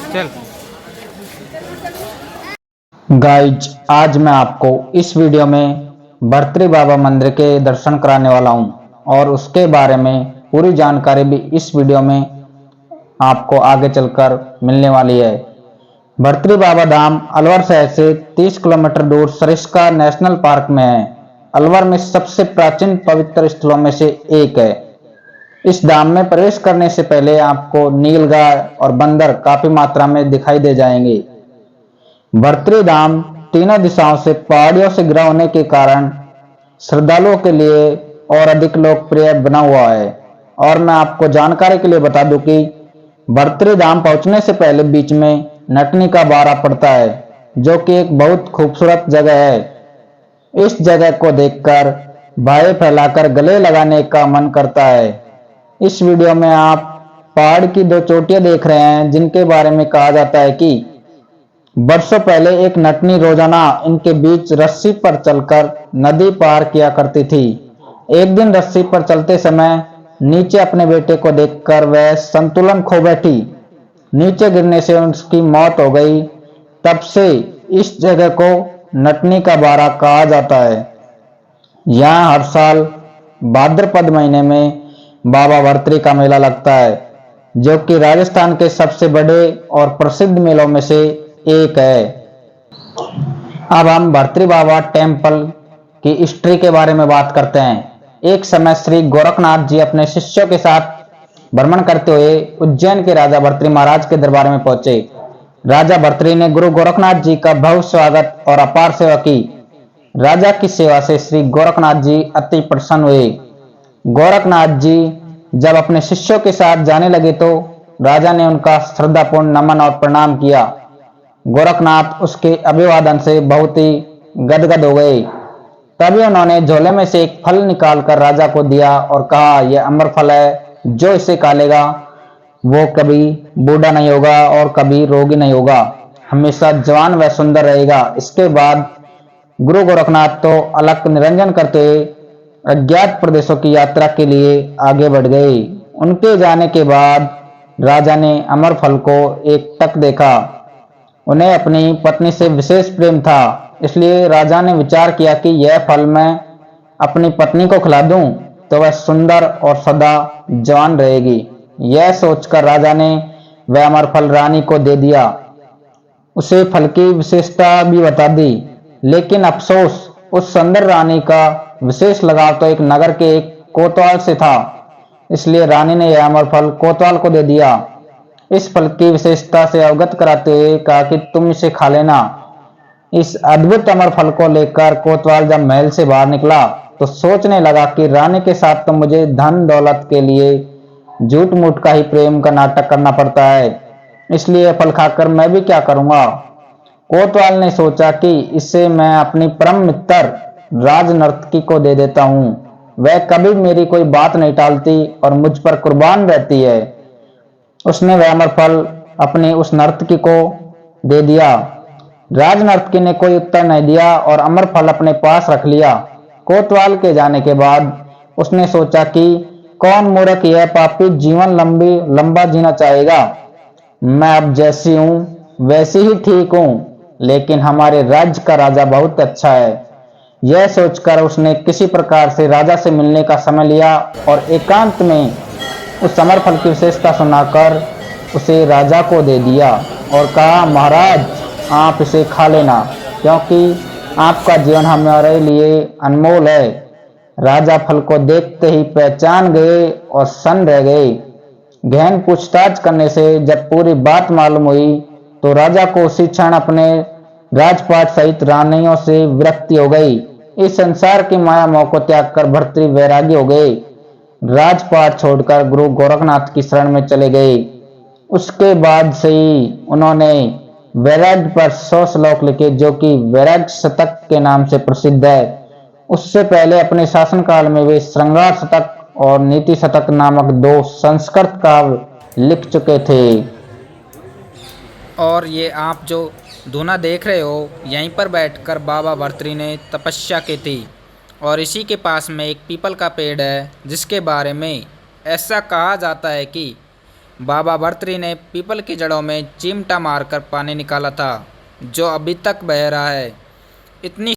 चल। गाइज, आज मैं आपको इस वीडियो में भर्तृ बाबा मंदिर के दर्शन कराने वाला हूं और उसके बारे में पूरी जानकारी भी इस वीडियो में आपको आगे चलकर मिलने वाली है। भर्तृ बाबा धाम अलवर शहर से 30 किलोमीटर दूर सरिस्का नेशनल पार्क में है। अलवर में सबसे प्राचीन पवित्र स्थलों में से एक है। इस धाम में प्रवेश करने से पहले आपको नीलगाय और बंदर काफी मात्रा में दिखाई दे जाएंगे। भर्तृ धाम तीनों दिशाओं से पहाड़ियों से घिरा होने के कारण श्रद्धालुओं के लिए और अधिक लोकप्रिय बना हुआ है। और मैं आपको जानकारी के लिए बता दूं कि भर्तृ धाम पहुंचने से पहले बीच में नटनी का बारा पड़ता है, जो कि एक बहुत खूबसूरत जगह है। इस जगह को देखकर भाई फैलाकर गले लगाने का मन करता है। इस वीडियो में आप पहाड़ की दो चोटियां देख रहे हैं, जिनके बारे में कहा जाता है कि वर्षों पहले एक नटनी रोजाना इनके बीच रस्सी पर चलकर नदी पार किया करती थी। एक दिन रस्सी पर चलते समय नीचे अपने बेटे को देखकर वह संतुलन खो बैठी। नीचे गिरने से उसकी मौत हो गई। तब से इस जगह को नटनी का बारा कहा जाता है। यहाँ हर साल भाद्रपद महीने में बाबा भर्तृ का मेला लगता है, जो कि राजस्थान के सबसे बड़े और प्रसिद्ध मेलों में से एक है। अब हम भर्तृ बाबा टेम्पल की हिस्ट्री के बारे में बात करते हैं। एक समय श्री गोरखनाथ जी अपने शिष्यों के साथ भ्रमण करते हुए उज्जैन के राजा भर्तृ महाराज के दरबार में पहुंचे। राजा भर्तृ ने गुरु गोरखनाथ जी का भव्य स्वागत और अपार सेवा की। राजा की सेवा से श्री गोरखनाथ जी अति प्रसन्न हुए। गोरखनाथ जी जब अपने शिष्यों के साथ जाने लगे तो राजा ने उनका श्रद्धापूर्ण नमन और प्रणाम किया। गोरखनाथ उसके अभिवादन से बहुत ही गदगद हो गए। तभी उन्होंने झोले में से एक फल निकालकर राजा को दिया और कहा, यह अमर फल है, जो इसे खा लेगा वो कभी बूढ़ा नहीं होगा और कभी रोगी नहीं होगा, हमेशा जवान व सुंदर रहेगा। इसके बाद गुरु गोरखनाथ तो अलख निरंजन करते हुए अज्ञात प्रदेशों की यात्रा के लिए आगे बढ़ गए। उनके जाने के बाद राजा ने अमर फल को एक टक देखा। उन्हें अपनी पत्नी से विशेष प्रेम था, इसलिए राजा ने विचार किया कि यह फल मैं अपनी पत्नी को खिला दूं तो वह सुंदर और सदा जवान रहेगी। यह सोचकर राजा ने वह अमर फल रानी को दे दिया। उसे फल की विशेषता भी बता दी, लेकिन अफसोस उस सुंदर रानी का विशेष लगाव तो एक नगर के एक कोतवाल से था, इसलिए रानी ने यह अमर फल कोतवाल को दे दिया। इस फल की विशेषता से अवगत कराते हुए कहा कि तुम इसे खा लेना। इस अद्भुत अमर फल को लेकर कोतवाल जब महल से बाहर निकला तो सोचने लगा कि रानी के साथ तो मुझे धन दौलत के लिए झूठ मूठ का ही प्रेम का नाटक करना पड़ता है, इसलिए फल खाकर मैं भी क्या करूंगा। कोतवाल ने सोचा कि इसे मैं अपनी परम मित्र राज नर्तकी को दे देता हूं, वह कभी मेरी कोई बात नहीं टालती और मुझ पर कुर्बान रहती है। उसने वह अमर फल अपनी उस नर्तकी को दे दिया। राज नर्तकी ने कोई उत्तर नहीं दिया और अमर फल अपने पास रख लिया। कोतवाल के जाने के बाद उसने सोचा कि कौन मूर्ख यह पापी जीवन लंबा जीना चाहेगा। मैं अब जैसी हूं वैसी ही ठीक हूं, लेकिन हमारे राज्य का राजा बहुत अच्छा है। यह सोचकर उसने किसी प्रकार से राजा से मिलने का समय लिया और एकांत में उस अमर फल की विशेषता सुनाकर उसे राजा को दे दिया और कहा, महाराज आप इसे खा लेना, क्योंकि आपका जीवन हमारे लिए अनमोल है। राजा फल को देखते ही पहचान गए और सन्न रह गए। गहन पूछताछ करने से जब पूरी बात मालूम हुई तो राजा को उसी क्षण अपने राजपाट सहित रानियों से विरक्ति हो गई। इस संसार की माया मोह को त्याग कर भर्तृ वैरागी हो गए। राजपाट छोड़कर गुरु गोरखनाथ की शरण में चले गए। उसके बाद से ही उन्होंने वैराग्य पर 100 श्लोक लिखे, जो कि वैराग्य शतक के नाम से प्रसिद्ध है। उससे पहले अपने शासनकाल में वे श्रृंगार शतक और नीति शतक नामक 2 संस्कृत काव्य लिख चुके थे। और ये आप जो धुना देख रहे हो, यहीं पर बैठकर बाबा भर्तृ ने तपस्या की थी। और इसी के पास में एक पीपल का पेड़ है, जिसके बारे में ऐसा कहा जाता है कि बाबा भर्तृ ने पीपल की जड़ों में चिमटा मारकर पानी निकाला था, जो अभी तक बह रहा है। इतनी